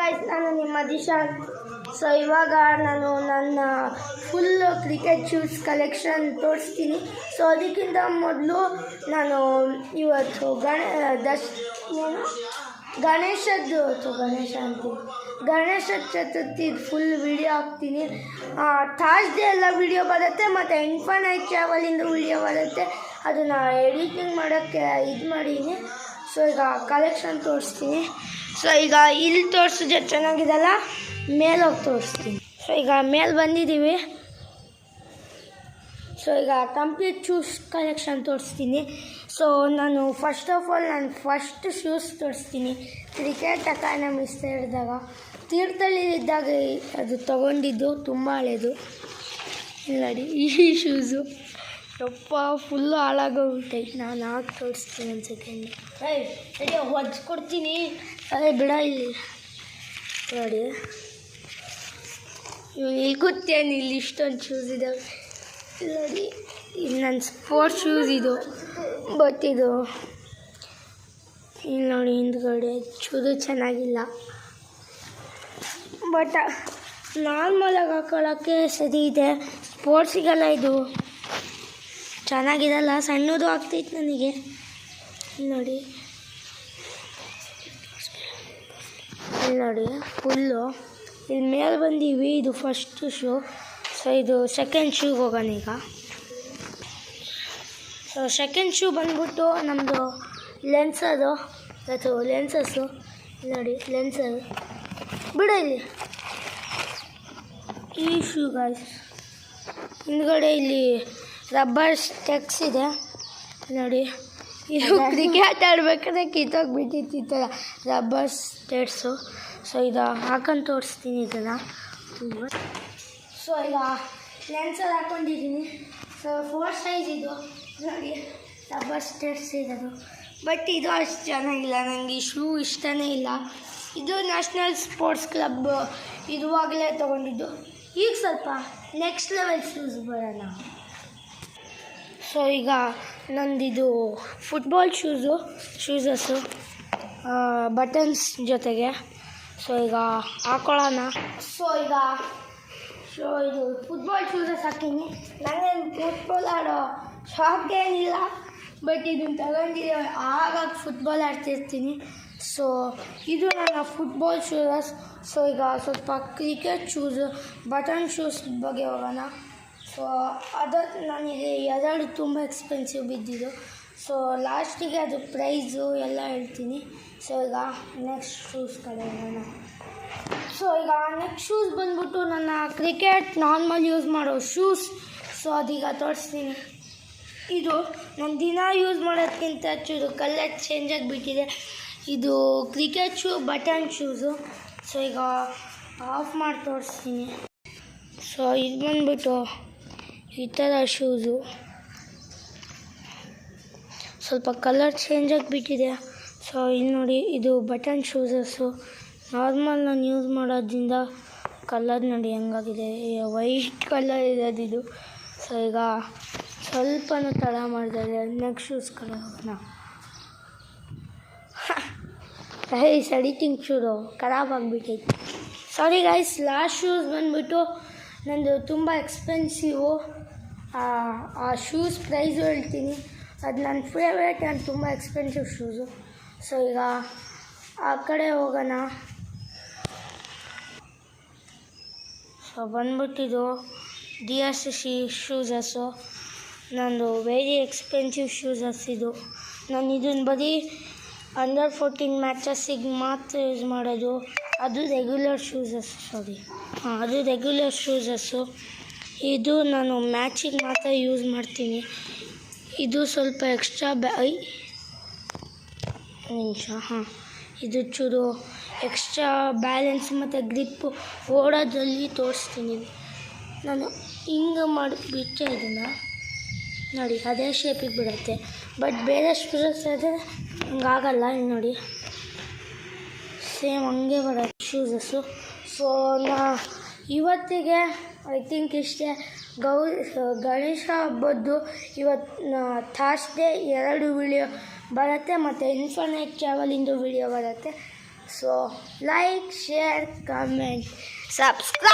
Guys, ನಾನು ನಿಮ್ಮ Dishant. So ಇವಾಗ ನಾನು ನನ್ನ ಫುಲ್ ಕ್ರಿಕೆಟ್ ಶೂಸ್ ಕಲೆಕ್ಷನ್ ತೋರಿಸ್ತೀನಿ. ಸೊ ಅದಕ್ಕಿಂತ ಮೊದಲು ನಾನು ಇವತ್ತು ಗಣೇಶ ಚತುರ್ಥಿ ಫುಲ್ ವಿಡಿಯೋ ಹಾಕ್ತೀನಿ. ಥರ್ಸ್ಡೇ ಎಲ್ಲ ವಿಡಿಯೋ ಬರುತ್ತೆ ಮತ್ತು ಇನ್ಫೈನೈಟ್ ಟ್ರಾವೆಲಿಂದ ವಿಡಿಯೋ ಬರುತ್ತೆ. ಅದನ್ನು ಎಡಿಟಿಂಗ್ ಮಾಡೋಕ್ಕೆ ಇದು ಮಾಡೀನಿ. ಸೊ ಈಗ ಕಲೆಕ್ಷನ್ ತೋರಿಸ್ತೀನಿ. ಸೊ ಈಗ ಇಲ್ಲಿ ತೋರಿಸಿದ್ರೆ ಚೆನ್ನಾಗಿದೆಲ್ಲ, ಮೇಲೋಗಿ ತೋರಿಸ್ತೀನಿ. ಸೊ ಈಗ ಮೇಲೆ ಬಂದಿದ್ದೀವಿ. ಸೊ ಈಗ ಕಂಪ್ಲೀಟ್ ಶೂಸ್ ಕಲೆಕ್ಷನ್ ತೋರಿಸ್ತೀನಿ. ಸೊ ನಾನು first of all first shoes ತೋರಿಸ್ತೀನಿ. ಕ್ರಿಕೆಟ್ ಅಕಾಡೆಮಿ ಸೇರಿದಾಗ ತೀರ್ಥಹಳ್ಳಿಲಿದ್ದಾಗ ಅದು ತೊಗೊಂಡಿದ್ದು, ತುಂಬ ಹಳೇದು. ನೋಡಿ ಈ ಶೂಸು ಯಪ್ಪ ಫುಲ್ಲು ಹಾಳಾಗೋಗ್ಬಿಟ್ಟೈತೆ. ನಾನು ಹಾಕಿ ತೋರಿಸ್ತೀನಿ ಒಂದು ಸೆಕೆಂಡ್. ಸರಿ ಹೊಡ್ಸ್ಕೊಡ್ತೀನಿ. ಅದೇ ಬಿಡ ಇಲ್ಲಿ ನೋಡಿ, ಇಲ್ಲಿ ಗೊತ್ತೇನು ಇಲ್ಲಿ ಇಷ್ಟೊಂದು ಶೂಸ್ ಇದ್ದಾವೆ ನೋಡಿ. ಇಲ್ಲಿ ನನ್ನ ಸ್ಪೋರ್ಟ್ಸ್ ಶೂಸ್ ಇದು, ಬಟ್ ಇದು ಇಲ್ಲಿ ನೋಡಿ ಹಿಂದ್ಗಡೆ ಚೂರು ಚೆನ್ನಾಗಿಲ್ಲ. ಬಟ್ ನಾರ್ಮಲಾಗಿ ಹಾಕೊಳ್ಳೋಕ್ಕೆ ಸರಿ ಇದೆ. ಸ್ಪೋರ್ಟ್ಸಿಗೆಲ್ಲ ಇದು ಚೆನ್ನಾಗಿರಲ್ಲ, ಸಣ್ಣದು ಆಗ್ತೈತೆ ನನಗೆ. ನೋಡಿ ಇಲ್ಲಿ ನೋಡಿ ಫುಲ್ಲು ಇಲ್ಲಿ ಮೇಲೆ ಬಂದೀವಿ. ಇದು ಫಸ್ಟು ಶೂ. ಸೊ ಇದು ಸೆಕೆಂಡ್ ಶೂಗೆ ಹೋಗೋಣ ಈಗ. ಸೊ ಸೆಕೆಂಡ್ ಶೂ ಬಂದ್ಬಿಟ್ಟು ನಮ್ಮದು ಲೆನ್ಸಸ್ಸು ನೋಡಿ, ಲೆನ್ಸಸ್ ಬಿಡ ಇಲ್ಲಿ. ಈ ಶೂ ಗಾಯ್ಸ್, ಹಿಂದ್ಗಡೆ ಇಲ್ಲಿ ರಬ್ಬರ್ ಸ್ಟೆಕ್ಸ್ ಇದೆ ನೋಡಿ. ಇದು ಕ್ರಿಕೆಟ್ ಆಡ್ಬೇಕಾದ್ರೆ ಕಿತ್ತೋಗ್ಬಿಟ್ಟಿತ್ತು ಈ ಥರ ರಬ್ಬರ್ ಸ್ಟೆಟ್ಸು. ಸೊ ಇದು ಹಾಕೊಂಡು ತೋರಿಸ್ತೀನಿ ಇದನ್ನು. ಸೊ ಈಗ ಲೆನ್ಸಲ್ಲಿ ಹಾಕ್ಕೊಂಡಿದ್ದೀನಿ. ಸೊ 4 ಸೈಜ್ ಇದು ನೋಡಿ, ರಬ್ಬರ್ ಸ್ಟೆಟ್ಸ್ ಇರೋದು. ಬಟ್ ಇದು ಅಷ್ಟು ಚೆನ್ನಾಗಿಲ್ಲ, ನನಗೆ ಈ ಶೂ ಇಷ್ಟನೇ ಇಲ್ಲ. ಇದು ನ್ಯಾಷನಲ್ ಸ್ಪೋರ್ಟ್ಸ್ ಕ್ಲಬ್ ಇದುವಾಗಲೇ ತೊಗೊಂಡಿದ್ದು. ಈಗ ಸ್ವಲ್ಪ ನೆಕ್ಸ್ಟ್ ಲೆವೆಲ್ ಶೂಸ್ ಬರೋಣ. ಸೊ ಈಗ ನಂದಿದು ಫುಟ್ಬಾಲ್ ಶೂಸಸ್ಸು ಬಟನ್ಸ್ ಜೊತೆಗೆ. ಸೊ ಈಗ ಹಾಕೊಳ್ಳೋಣ. ಸೊ ಇದು ಫುಟ್ಬಾಲ್ ಶೂಸಸ್ ಹಾಕೀನಿ. ನನಗೇನು ಫುಟ್ಬಾಲ್ ಆಡೋ ಶಾಕೇನಿಲ್ಲ, ಬಟ್ ಇದನ್ನು ತಗೊಂಡಿದ್ದೀವಿ, ಆಗಾಗ ಫುಟ್ಬಾಲ್ ಆಡ್ತಿರ್ತೀನಿ. ಸೊ ಇದು ನನ್ನ ಫುಟ್ಬಾಲ್ ಶೂಸಸ್. ಸೊ ಈಗ ಸ್ವಲ್ಪ ಕ್ರಿಕೆಟ್ ಶೂಸು ಬಟನ್ ಶೂಸ್ ಬಗ್ಗೆ ಹೋಗೋಣ. ಸೊ ಅದು ನನಗೆ ಎರಡು ತುಂಬ ಎಕ್ಸ್ಪೆನ್ಸಿವ್ ಬಿದ್ದಿದ್ದು. ಸೊ ಲಾಸ್ಟಿಗೆ ಅದು ಪ್ರೈಸು ಎಲ್ಲ ಹೇಳ್ತೀನಿ. ಸೊ ಈಗ ನೆಕ್ಸ್ಟ್ ಶೂಸ್ ಕಡೆ ಹೋಗೋಣ. ಸೊ ಈಗ ನೆಕ್ಸ್ಟ್ ಶೂಸ್ ಬಂದ್ಬಿಟ್ಟು ನನ್ನ ಕ್ರಿಕೆಟ್ ನಾರ್ಮಲ್ ಯೂಸ್ ಮಾಡೋ ಶೂಸ್. ಸೊ ಅದೀಗ ತೋರಿಸ್ತೀನಿ. ಇದು ನಾನು ದಿನ ಯೂಸ್ ಮಾಡೋದಕ್ಕಿಂತ ಚೂರು ಕಲರ್ ಚೇಂಜ್ ಆಗಿಬಿಟ್ಟಿದೆ. ಇದು cricket shoe button shoes. So ಈಗ ಆಫ್ ಮಾಡಿ ತೋರಿಸ್ತೀನಿ. ಸೊ ಇದು ಬಂದ್ಬಿಟ್ಟು ಈ ಥರ ಶೂಸು, ಸ್ವಲ್ಪ ಕಲರ್ ಚೇಂಜ್ ಆಗಿಬಿಟ್ಟಿದೆ. ಸೊ ಇಲ್ಲಿ ನೋಡಿ, ಇದು ಬಟನ್ ಶೂಸಸ್ಸು. ನಾರ್ಮಲ್ ನಾನು ಯೂಸ್ ಮಾಡೋದ್ರಿಂದ ಕಲರ್ ನೋಡಿ ಹೆಂಗಾಗಿದೆ, ವೈಟ್ ಕಲರ್ ಇರೋದಿದು. ಸೊ ಈಗ ಸ್ವಲ್ಪನೂ ತಡ ಮಾಡಿದೆ. ನೆಕ್ಸ್ಟ್ ಶೂಸ್ ಕಲರ್ ಹೋಗೋಣ. ಎಡಿಟಿಂಗ್ ಶೂರು ಖರಾಬ್ ಆಗಿಬಿಟ್ಟೈತಿ. Sorry guys. ಲಾಸ್ಟ್ ಶೂಸ್ ಬಂದುಬಿಟ್ಟು ನಂದು ತುಂಬ ಎಕ್ಸ್ಪೆನ್ಸಿವು. ಆ ಶೂಸ್ ಪ್ರೈಸು ಹೇಳ್ತೀನಿ. ಅದು ನನ್ನ ಫೇವ್ರೇಟ್ ಆ್ಯಂಡ್ ತುಂಬ ಎಕ್ಸ್ಪೆನ್ಸಿವ್ ಶೂಸು. ಸೊ ಈಗ ಆ ಕಡೆ ಹೋಗೋಣ. ಸೊ ಬಂದ್ಬಿಟ್ಟಿದ್ದು DSC ಶೂಸಸ್ಸು. ನಂದು ವೆರಿ ಎಕ್ಸ್ಪೆನ್ಸಿವ್ ಶೂಸಸ್ ಇದು. ನಾನು ಇದನ್ನು ಬರೀ ಅಂಡರ್ 14 ಮ್ಯಾಚಸ್ಸಿಗೆ ಮಾತ್ರ ಯೂಸ್ ಮಾಡೋದು. ಅದು ರೆಗ್ಯುಲರ್ ಶೂಸಸ್ಸು. ಇದು ನಾನು ಮ್ಯಾಚಿಗೆ ಮಾತ್ರ ಯೂಸ್ ಮಾಡ್ತೀನಿ. ಇದು ಸ್ವಲ್ಪ ಎಕ್ಸ್ಟ್ರಾ ಇದು ಚೂರು ಎಕ್ಸ್ಟ್ರಾ ಬ್ಯಾಲೆನ್ಸ್ ಮತ್ತು ಗ್ರಿಪ್ಪು ಓಡೋದ್ರಲ್ಲಿ ತೋರಿಸ್ತೀನಿ. ನಾನು ಹಿಂಗೆ ಮಾಡಿಬಿಟ್ಟೆ ಇದನ್ನು ನೋಡಿ, ಅದೇ ಶೇಪಿಗೆ ಬಿಡುತ್ತೆ. ಬಟ್ ಬೇರೆ ಶೂಸಸ್ ಆದರೆ ಹಂಗಾಗಲ್ಲ. ಇಲ್ಲಿ ನೋಡಿ, ಸೇಮ್ ಹಂಗೆ ಬರೋದು ಶೂಸಸ್ಸು. ಸೊ ಇವತ್ತಿಗೆ ಐ ಥಿಂಕ್ ಇಷ್ಟೇ. ಗಣೇಶ ಹಬ್ಬದ್ದು ಇವತ್ತು ಥರ್ಸ್ಡೇ 2 ವಿಡಿಯೋ ಬರುತ್ತೆ ಮತ್ತು ಇನ್ಫೈನೈಟ್ ಟ್ರಾವೆಲಿಂದು ವಿಡಿಯೋ ಬರುತ್ತೆ. So like share comment subscribe